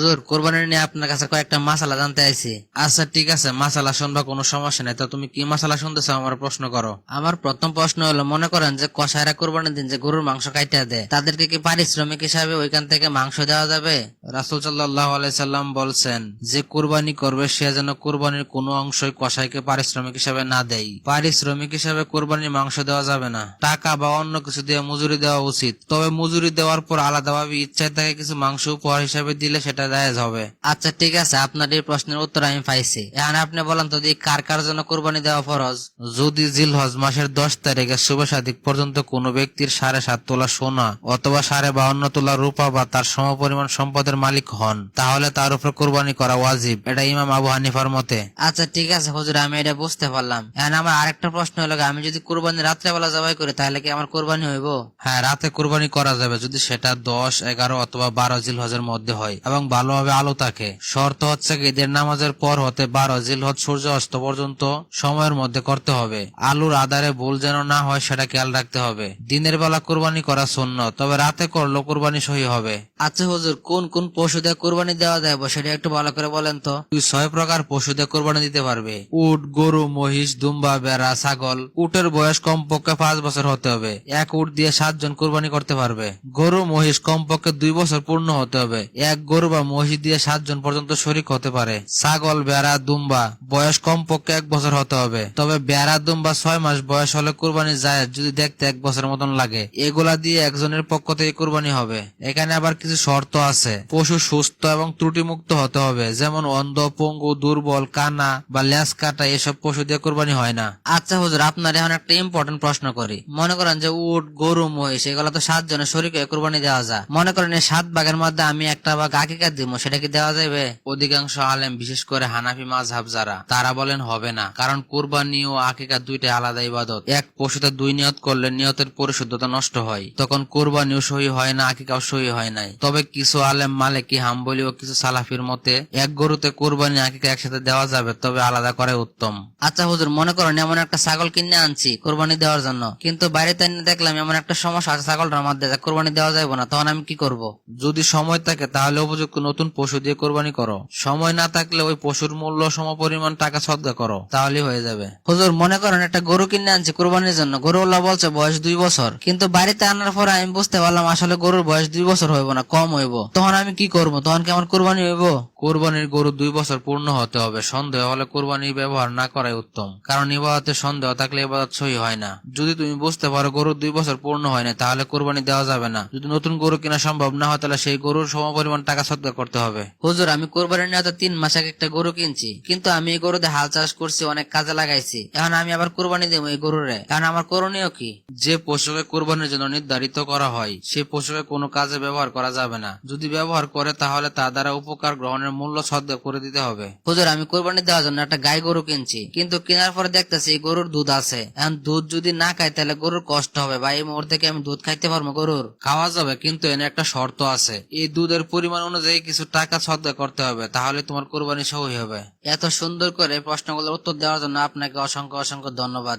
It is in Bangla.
হুজুর, কোরবানি নিয়ে আপনার কাছে কয়েকটা মাসালা জানতে আইছি। আচ্ছা ঠিক আছে, মাসালা শুনবা, কোনো সমস্যা নেই। তো তুমি কি মাসালা শুনতেছো আমার প্রশ্ন করো। আমার প্রথম প্রশ্ন হলো, মনে করেন যে কসাইরা কোরবানির দিন যে গরুর মাংস কাইটা দেয়, তাদেরকে কি পারিশ্রমিক হিসাবে ওইখান থেকে মাংস দেওয়া যাবে? রাসূল সাল্লাল্লাহু আলাইহি সাল্লাম বলছেন যে কুরবানি করবে সে যেন কুরবানির কোনো অংশই কসাইকে পারিশ্রমিক হিসাবে না দেয়। পারিশ্রমিক হিসাবে কুরবানির মাংস দেওয়া যাবে না, টাকা বা অন্য কিছু দিয়ে মজুরি দেওয়া উচিত। তবে মজুরি দেওয়ার পর আলাদাভাবে ইচ্ছায় তাকে কিছু মাংস উপহার হিসাবে দিলে সেটা জায়েজ হবে। আচ্ছা ঠিক আছে, আপনার এই প্রশ্নের উত্তর আমি পাইছি। এখন আপনি বলেন তো, কার কার জন্য কোরবানি দেওয়া ফরজ? যদি জিলহজ মাসের 10 তারিখে শুভ সাদিক পর্যন্ত কোনো ব্যক্তির 7.5 তোলা সোনা অথবা 52.5 তোলা রূপা বা তার সমপরিমাণ সম্পদের মালিক হন, তাহলে তার উপর কোরবানি করা ওয়াজিব। এটা ইমাম আবু হানিফার মতে। আচ্ছা ঠিক আছে হুজুর, আমি এটা বুঝতে পারলাম। এখন আমার আরেকটা প্রশ্ন হলো, আমি যদি কোরবানি রাত্রেবেলা জবাই করি তাহলে কি আমার কোরবানি হইব? হ্যাঁ, রাতে কোরবানি করা যাবে যদি সেটা 10, 11 অথবা 12 জিলহজের মধ্যে হয় এবং ভালোভাবে আলো থাকে। শর্ত হচ্ছে ঈদের নামাজের পর হতে 12 জিলহজ সূর্য অস্ত পর্যন্ত সময়ের মধ্যে করতে হবে। আলুর আধারে ভুল যেন না হয় সেটা খেয়াল রাখতে হবে। দিনের বেলা কোরবানি করা সুন্নাত, তবে রাতে করলেও কোরবানি সহি হবে। আচ্ছা হুজুর, কোন কোন পশু দিয়ে কোরবানি দেওয়া যাবে সেটা একটু ভালো করে বলেন তো। তুই 6 প্রকার পশু দিয়ে কোরবানি দিতে পারবে। উট, গরু, মহিষ, দুম্বা, ভেড়া, ছাগল। উটের বয়স কমপক্ষে 5 বছর হতে হবে। এক উট দিয়ে 7 জন কোরবানি করতে পারবে। গরু, মহিষ কমপক্ষে 2 বছর পূর্ণ হতে হবে। এক গরু বা মহিষ দিয়ে 7 জন পর্যন্ত শরীক হতে পারে। ছাগল, ভেড়া, দুম্বা বয়স কমপক্ষে 1 বছর হতে হবে। তবে ভেড়া, দুম্বা 6 মাস বয়স হলে কোরবানি জায়েজ যদি দেখতে 1 বছরের মতন লাগে। এগুলা দিয়ে একজনের পক্ষ থেকে কোরবানি হবে। এখানে আবার কিছু শর্ত আছে। পশু সুস্থ এবং ত্রুটিমুক্ত হতে হবে, যেমন অন্ধ, পঙ্গু, দুর্বল, কানা বা লেজ কাটা এসব পশু দিয়ে কোরবানি হয় না। আচ্ছা হুজুর, আপনার এখন একটা ইম্পর্টেন্ট প্রশ্ন করি। মনে করেন যে উট, গরু, মহিষ এগুলো তো 7 জনের শরীক হয়ে কোরবানি দেওয়া যায়। মনে করেন এই 7 ভাগের মধ্যে আমি একটা ভাগ আকিকা দিব, সেটা কি দেওয়া যাবে? অধিকাংশ আলেম, বিশেষ করে হানাফি মাযহাব যারা, তারা বলেন হবে না। কারণ কুরবানি ও আকিকা দুইটাই আলাদা ইবাদত। এক পশুতে 2 নিয়ত করলে নিয়তের পরিশুদ্ধতা নষ্ট হয়, তখন কুরবানিও সহি হয় না, আকিকাও সহি হয় নাই। তবে কিছু আলেম, মালিকি, হাম্বলি ও কিছু সালাফির মতে এক গরুতে কুরবানি আকিকা একসাথে দেওয়া যাবে, তবে আলাদা করে উত্তম। আচ্ছা হুজুর, মনে করেন এমন একটা ছাগল কিনে আনছি কোরবানি দেওয়ার জন্য, কিন্তু বাড়িতে এনে দেখলাম এমন একটা সমস্যা আছে ছাগলটার মধ্যে, কোরবানি দেওয়া যাবে না, তখন আমি কি করব? যদি সময় থাকে তাহলে উপযুক্ত নতুন পশু দিয়ে কোরবানি করো। সময় না থাকলে ওই পশুর মূল্য সমপরিমাণ টাকা সদকা করো, তাহলেই হয়ে যাবে। হুজুর, মনে করেন একটা গরু কিনে আনছি কোরবানির জন্য। গরুওয়ালা বলছে বয়স 2 বছর, কিন্তু বাড়িতে আনার পর আমি বুঝতে পারলাম আসলে গরুর বয়স 2 বছর হইব না, কম হইব। তখন আমি কি করব? তখন কি আমার কোরবানি হইব? কোরবানির গরু 2 বছর পূর্ণ হতে হবে। সন্দেহ হলে কোরবানির ব্যবহার না করাই উত্তম, কারণ ইবাদতে সন্দেহ থাকলে ইবাদত সহি হয় না। যদি তুমি বুঝতে পারো গরু 2 বছর পূর্ণ হয় না, তাহলে কোরবানি দেওয়া যাবে না। যদি নতুন গরু কিনা সম্ভব না হয় তাহলে সেই গরুর সমপরিমাণ টাকা সদকা করতে হবে। হুজুর, আমি কোরবানি নিয়ে তো 3 মাস আগে একটা গরু কিনছি, কিন্তু আমি এই গরুতে হাল চাষ করছি, অনেক কাজে লাগাইছি। এখন আমি আবার কোরবানি দেবো এই গরুরে, কারণ আমার করণীয় কি? যে পশুকে কোরবানির জন্য নির্ধারিত করা হয় সেই পশুকে কোনো কাজে ব্যবহার করা যাবে না। যদি ব্যবহার করে তাহলে তার দ্বারা উপকার গ্রহণের মূল্য সদকা করে দিতে হবে। হুজুর, আমি কোরবানি দেওয়ার জন্য একটা গাই গরু কিনছি, কিন্তু কেনার পরে দেখতেছি এই গরুর দুধ আছে। এখন দুধ যদি না খাই তাহলে গরুর কষ্ট হবে। বা এই মুহূর্তে কি আমি দুধ খাইতে পারবো? গরুর খাওয়া যাবে, কিন্তু এনে একটা শর্ত আছে। এই দুধের পরিমাণ অনুযায়ী কিছু টাকা সদকা করতে হবে, তাহলে তোমার কোরবানি সহি হবে। এত সুন্দর করে প্রশ্নগুলোর উত্তর দেওয়ার জন্য আপনাকে অসংখ্য অসংখ্য ধন্যবাদ।